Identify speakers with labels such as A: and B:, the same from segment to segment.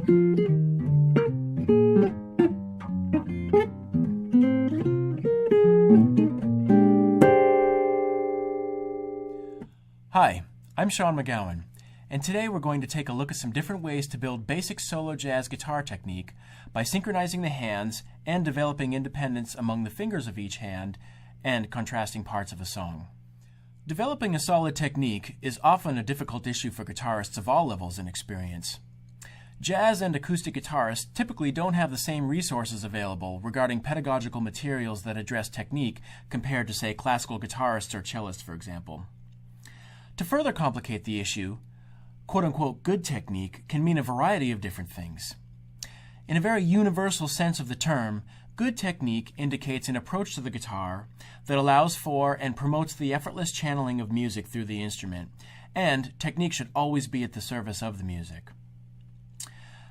A: Hi, I'm Sean McGowan, and today we're going to take a look at some different ways to build basic solo jazz guitar technique by synchronizing the hands and developing independence among the fingers of each hand and contrasting parts of a song. Developing a solid technique is often a difficult issue for guitarists of all levels and experience. Jazz and acoustic guitarists typically don't have the same resources available regarding pedagogical materials that address technique compared to, say, classical guitarists or cellists, for example. To further complicate the issue, quote-unquote good technique can mean a variety of different things. In a very universal sense of the term, good technique indicates an approach to the guitar that allows for and promotes the effortless channeling of music through the instrument, and technique should always be at the service of the music.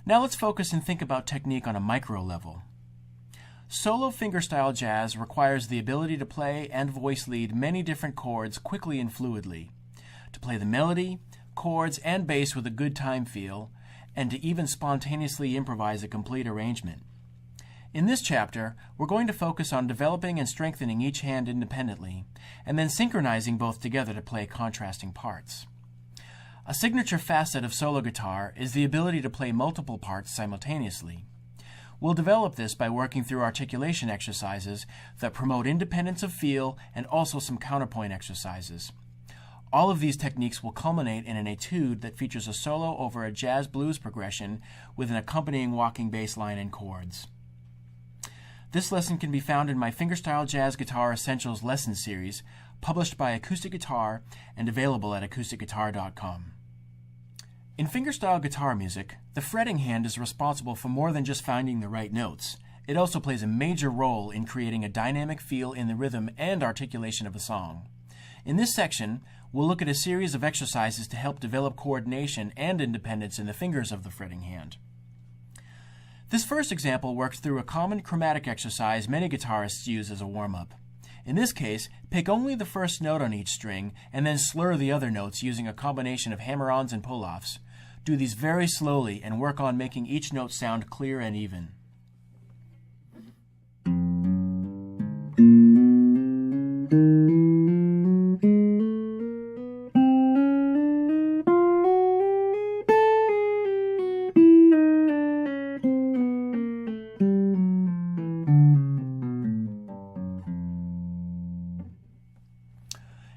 A: Now let's focus and think about technique on a micro level. Solo fingerstyle jazz requires the ability to play and voice lead many different chords quickly and fluidly, to play the melody, chords, and bass with a good time feel, and to even spontaneously improvise a complete arrangement. In this chapter, we're going to focus on developing and strengthening each hand independently, and then synchronizing both together to play contrasting parts. A signature facet of solo guitar is the ability to play multiple parts simultaneously. We'll develop this by working through articulation exercises that promote independence of feel and also some counterpoint exercises. All of these techniques will culminate in an etude that features a solo over a jazz blues progression with an accompanying walking bass line and chords. This lesson can be found in my Fingerstyle Jazz Guitar Essentials lesson series, published by Acoustic Guitar and available at acousticguitar.com. In fingerstyle guitar music, the fretting hand is responsible for more than just finding the right notes. It also plays a major role in creating a dynamic feel in the rhythm and articulation of a song. In this section, we'll look at a series of exercises to help develop coordination and independence in the fingers of the fretting hand. This first example works through a common chromatic exercise many guitarists use as a warm-up. In this case, pick only the first note on each string and then slur the other notes using a combination of hammer-ons and pull-offs. Do these very slowly and work on making each note sound clear and even.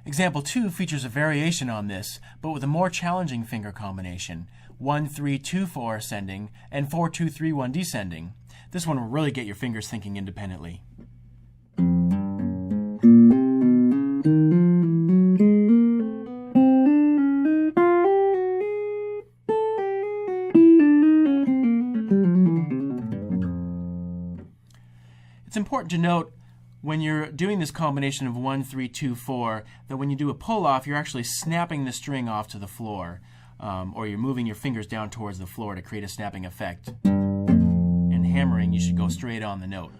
A: Example 2 features a variation on this, but with a more challenging finger combination, 1-3-2-4 ascending and 4-2-3-1 descending. This one will really get your fingers thinking independently. It's important to note when you're doing this combination of 1-3-2-4 that when you do a pull-off, you're actually snapping the string off to the floor, or you're moving your fingers down towards the floor to create a snapping effect. And hammering, you should go straight on the note.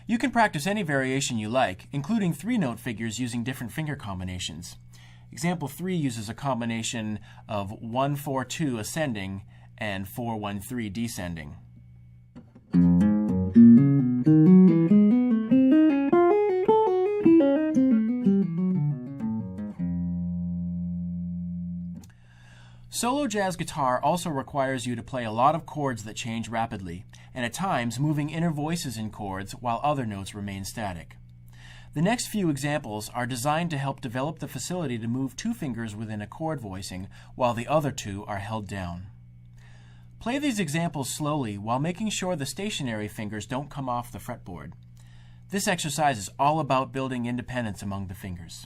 A: You can practice any variation you like, including 3-note figures using different finger combinations. Example 3 uses a combination of 1-4-2 ascending and 4-1-3 descending. Solo jazz guitar also requires you to play a lot of chords that change rapidly, and at times moving inner voices in chords while other notes remain static. The next few examples are designed to help develop the facility to move 2 fingers within a chord voicing while the other 2 are held down. Play these examples slowly while making sure the stationary fingers don't come off the fretboard. This exercise is all about building independence among the fingers.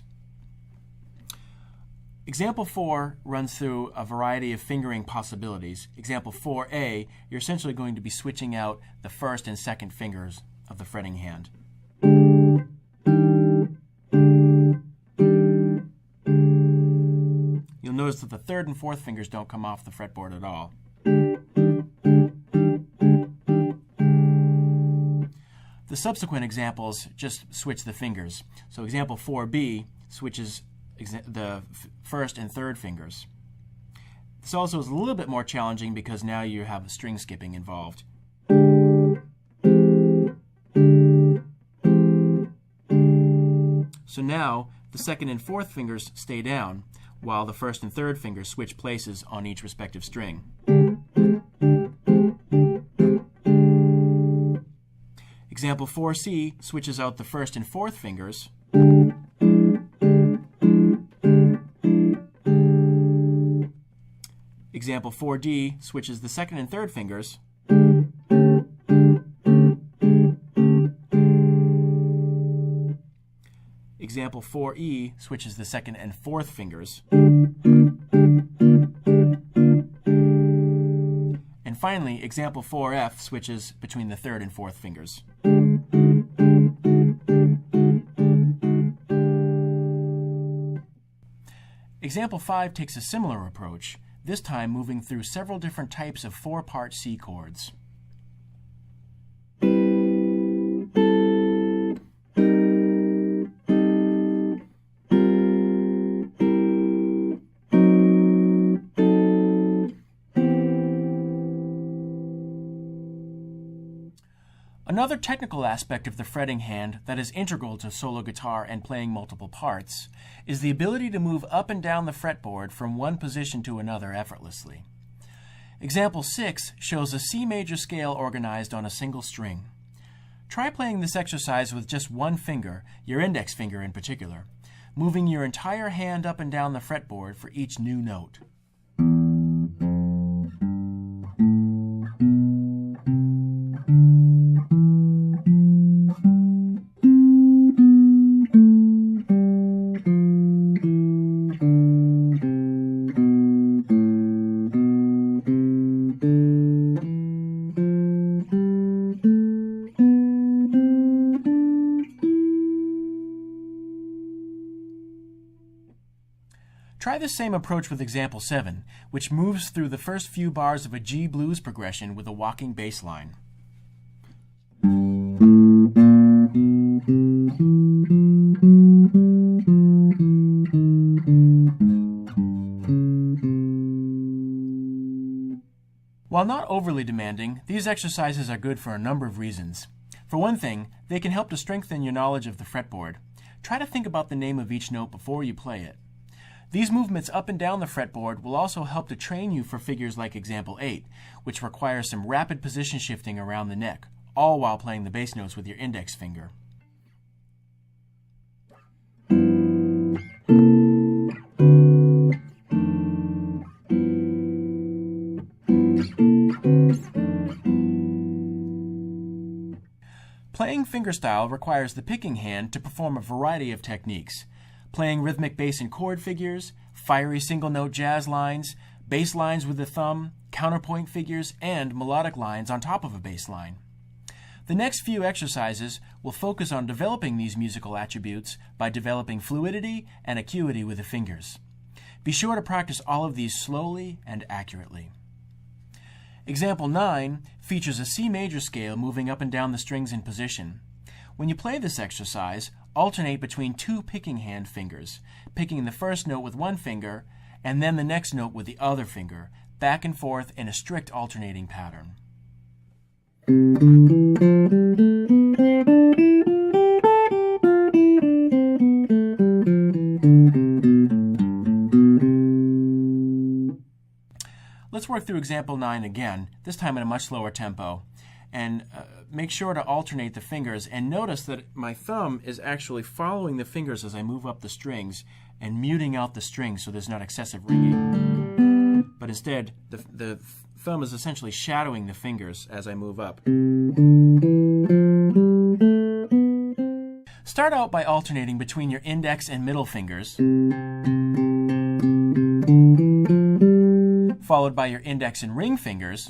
A: Example 4 runs through a variety of fingering possibilities. Example 4a, you're essentially going to be switching out the first and second fingers of the fretting hand. You'll notice that the third and fourth fingers don't come off the fretboard at all. The subsequent examples just switch the fingers. So example 4b switches the first and third fingers. This also is a little bit more challenging because now you have string skipping involved. So now the second and fourth fingers stay down, while the first and third fingers switch places on each respective string. Example 4C switches out the first and fourth fingers. Example 4D switches the second and third fingers. Example 4E switches the second and fourth fingers. And finally, example 4F switches between the third and fourth fingers. Example 5 takes a similar approach, this time moving through several different types of four-part C chords. Another technical aspect of the fretting hand that is integral to solo guitar and playing multiple parts is the ability to move up and down the fretboard from one position to another effortlessly. Example 6 shows a C major scale organized on a single string. Try playing this exercise with just one finger, your index finger in particular, moving your entire hand up and down the fretboard for each new note. Try the same approach with example 7, which moves through the first few bars of a G blues progression with a walking bass line. While not overly demanding, these exercises are good for a number of reasons. For one thing, they can help to strengthen your knowledge of the fretboard. Try to think about the name of each note before you play it. These movements up and down the fretboard will also help to train you for figures like example 8, which requires some rapid position shifting around the neck, all while playing the bass notes with your index finger. Playing fingerstyle requires the picking hand to perform a variety of techniques. Playing rhythmic bass and chord figures, fiery single-note jazz lines, bass lines with the thumb, counterpoint figures, and melodic lines on top of a bass line. The next few exercises will focus on developing these musical attributes by developing fluidity and acuity with the fingers. Be sure to practice all of these slowly and accurately. Example 9 features a C major scale moving up and down the strings in position. When you play this exercise, alternate between two picking hand fingers, picking the first note with one finger and then the next note with the other finger, back and forth in a strict alternating pattern. Let's work through example 9 again, this time at a much slower tempo. And make sure to alternate the fingers, and notice that my thumb is actually following the fingers as I move up the strings and muting out the strings so there's not excessive ringing. But instead, the thumb is essentially shadowing the fingers as I move up. Start out by alternating between your index and middle fingers, followed by your index and ring fingers,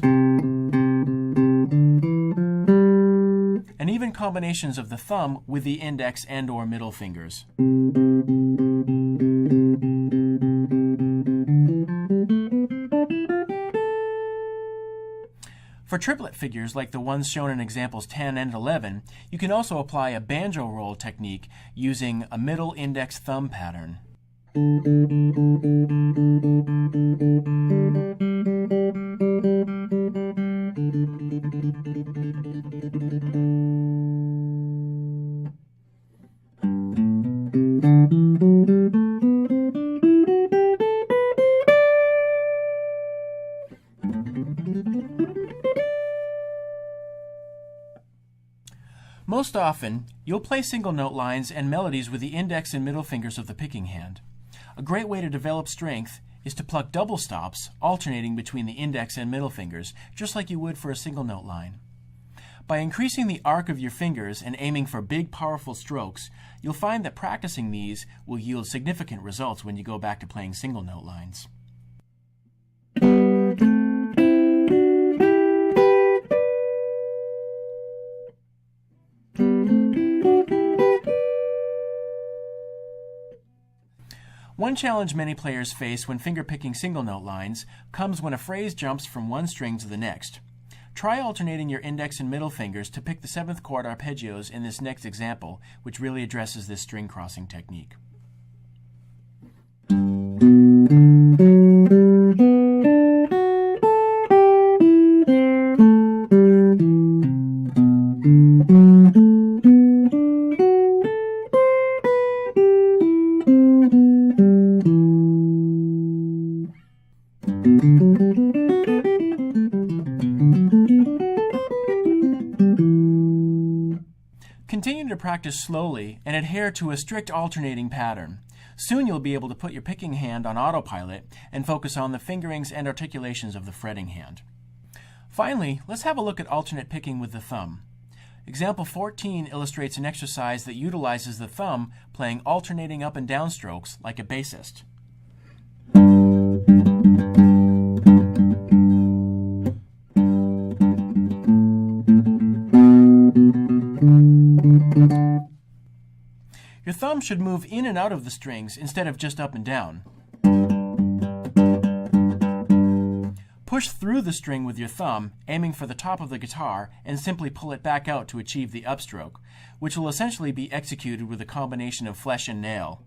A: and even combinations of the thumb with the index and/or middle fingers. For triplet figures like the ones shown in examples 10 and 11, you can also apply a banjo roll technique using a middle index thumb pattern. Most often, you'll play single note lines and melodies with the index and middle fingers of the picking hand. A great way to develop strength is to pluck double stops, alternating between the index and middle fingers, just like you would for a single note line. By increasing the arc of your fingers and aiming for big, powerful strokes, you'll find that practicing these will yield significant results when you go back to playing single note lines. One challenge many players face when fingerpicking single note lines comes when a phrase jumps from one string to the next. Try alternating your index and middle fingers to pick the 7th chord arpeggios in this next example, which really addresses this string crossing technique. Continue to practice slowly and adhere to a strict alternating pattern. Soon you'll be able to put your picking hand on autopilot and focus on the fingerings and articulations of the fretting hand. Finally, let's have a look at alternate picking with the thumb. Example 14 illustrates an exercise that utilizes the thumb playing alternating up and down strokes like a bassist. Your thumb should move in and out of the strings instead of just up and down. Push through the string with your thumb, aiming for the top of the guitar, and simply pull it back out to achieve the upstroke, which will essentially be executed with a combination of flesh and nail.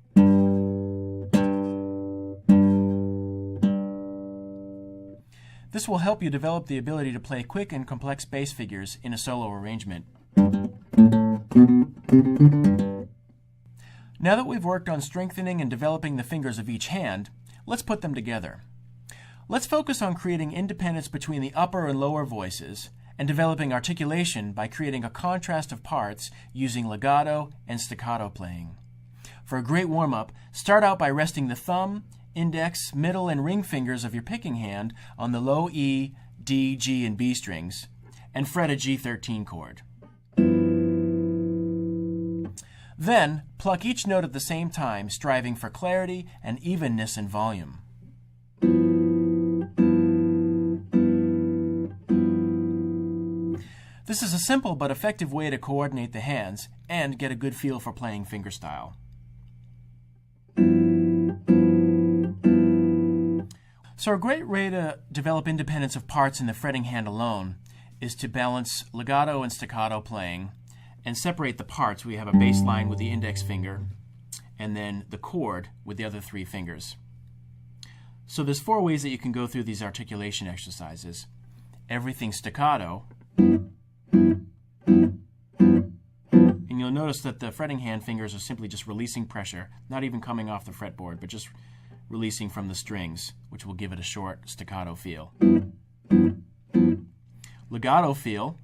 A: This will help you develop the ability to play quick and complex bass figures in a solo arrangement. Now that we've worked on strengthening and developing the fingers of each hand, let's put them together. Let's focus on creating independence between the upper and lower voices and developing articulation by creating a contrast of parts using legato and staccato playing. For a great warm-up, start out by resting the thumb, index, middle, and ring fingers of your picking hand on the low E, D, G, and B strings, and fret a G13 chord. Then, pluck each note at the same time, striving for clarity and evenness in volume. This is a simple but effective way to coordinate the hands and get a good feel for playing fingerstyle. So a great way to develop independence of parts in the fretting hand alone is to balance legato and staccato playing and separate the parts. We have a bass line with the index finger and then the chord with the other 3 fingers. So there's 4 ways that you can go through these articulation exercises. Everything staccato. And you'll notice that the fretting hand fingers are simply just releasing pressure, not even coming off the fretboard, but just releasing from the strings, which will give it a short staccato feel. Legato feel.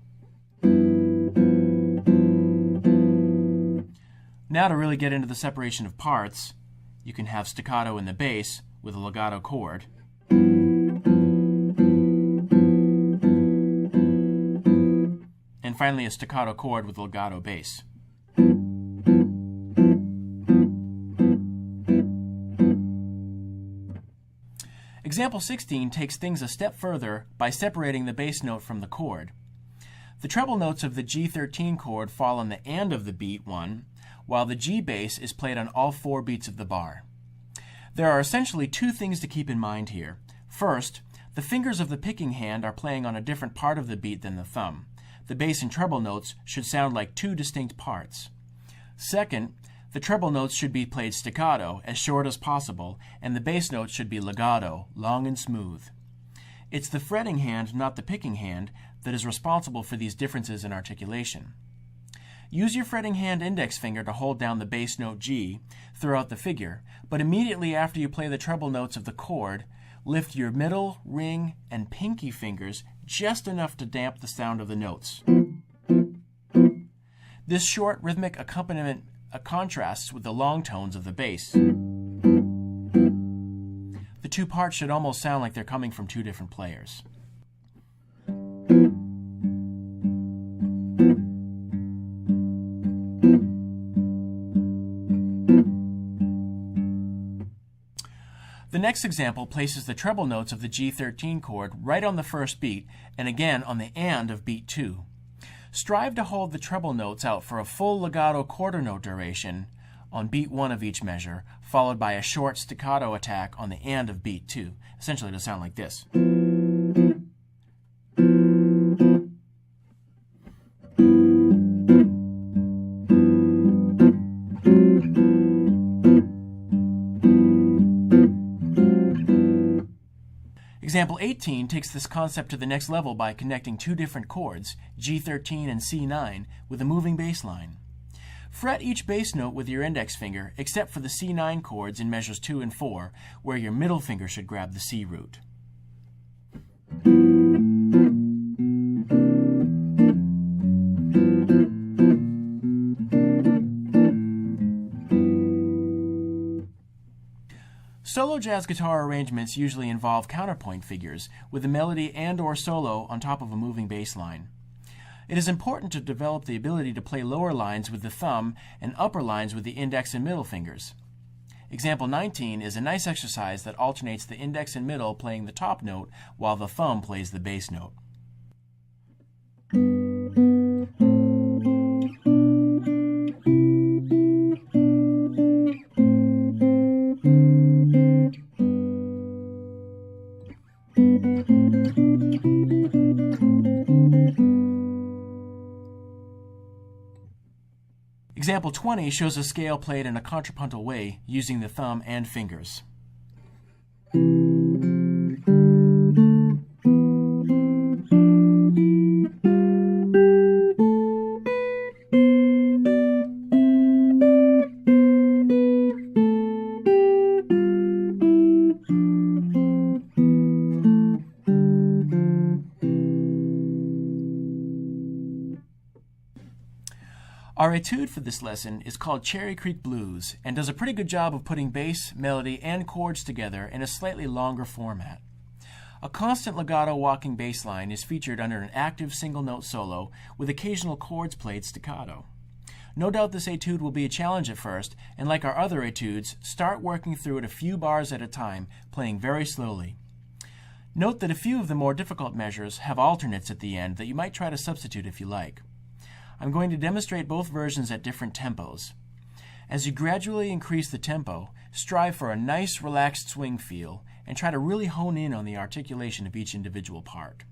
A: Now to really get into the separation of parts, you can have staccato in the bass with a legato chord. And finally a staccato chord with legato bass. Example 16 takes things a step further by separating the bass note from the chord. The treble notes of the G13 chord fall on the and of the beat 1, while the G bass is played on all 4 beats of the bar. There are essentially 2 things to keep in mind here. First, the fingers of the picking hand are playing on a different part of the beat than the thumb. The bass and treble notes should sound like 2 distinct parts. Second, The treble notes should be played staccato, as short as possible, and the bass notes should be legato, long and smooth. It's the fretting hand, not the picking hand, that is responsible for these differences in articulation. Use your fretting hand index finger to hold down the bass note G throughout the figure, but immediately after you play the treble notes of the chord, lift your middle, ring, and pinky fingers just enough to damp the sound of the notes. This short rhythmic accompaniment contrasts with the long tones of the bass. The two parts should almost sound like they're coming from two different players. The next example places the treble notes of the G13 chord right on the first beat and again on the and of beat 2. Strive to hold the treble notes out for a full legato quarter note duration on beat 1 of each measure, followed by a short staccato attack on the and of beat 2. Essentially, it'll sound like this. Example 18 takes this concept to the next level by connecting two different chords, G13 and C9, with a moving bass line. Fret each bass note with your index finger, except for the C9 chords in measures 2 and 4, where your middle finger should grab the C root. Solo jazz guitar arrangements usually involve counterpoint figures, with a melody and/or solo on top of a moving bass line. It is important to develop the ability to play lower lines with the thumb and upper lines with the index and middle fingers. Example 19 is a nice exercise that alternates the index and middle playing the top note while the thumb plays the bass note. Example 20 shows a scale played in a contrapuntal way using the thumb and fingers. Our etude for this lesson is called Cherry Creek Blues and does a pretty good job of putting bass, melody, and chords together in a slightly longer format. A constant legato walking bass line is featured under an active single-note solo with occasional chords played staccato. No doubt this etude will be a challenge at first, and like our other etudes, start working through it a few bars at a time, playing very slowly. Note that a few of the more difficult measures have alternates at the end that you might try to substitute if you like. I'm going to demonstrate both versions at different tempos. As you gradually increase the tempo, strive for a nice relaxed swing feel and try to really hone in on the articulation of each individual part.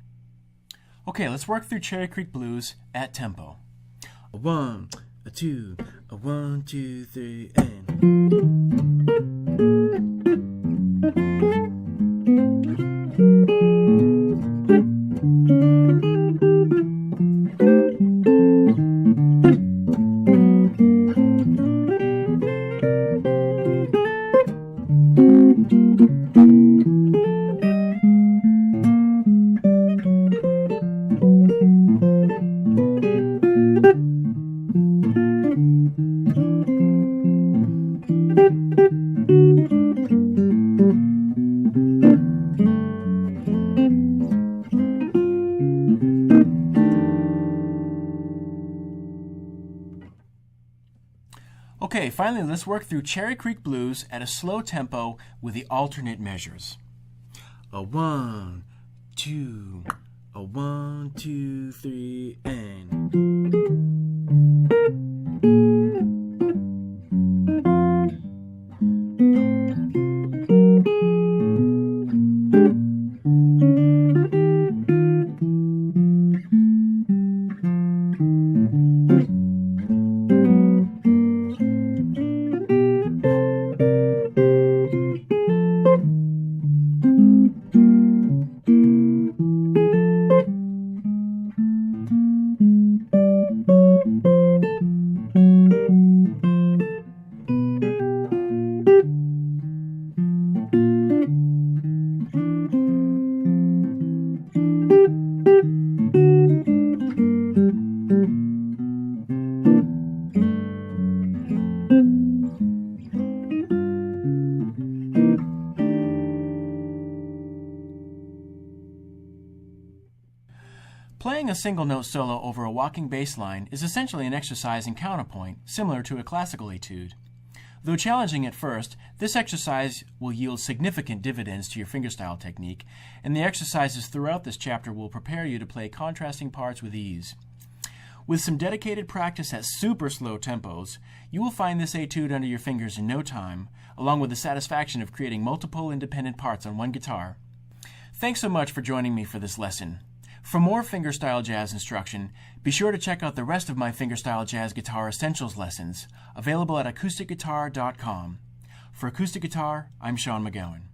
A: Okay, let's work through Cherry Creek Blues at tempo. A 1, a 2, a 1, 2, 3, and... Okay, finally let's work through Cherry Creek Blues at a slow tempo with the alternate measures. A 1, 2, a 1, 2, 3, and... Playing a single note solo over a walking bass line is essentially an exercise in counterpoint, similar to a classical etude. Though challenging at first, this exercise will yield significant dividends to your fingerstyle technique, and the exercises throughout this chapter will prepare you to play contrasting parts with ease. With some dedicated practice at super slow tempos, you will find this etude under your fingers in no time, along with the satisfaction of creating multiple independent parts on one guitar. Thanks so much for joining me for this lesson. For more fingerstyle jazz instruction, be sure to check out the rest of my fingerstyle jazz guitar essentials lessons, available at acousticguitar.com. For Acoustic Guitar, I'm Sean McGowan.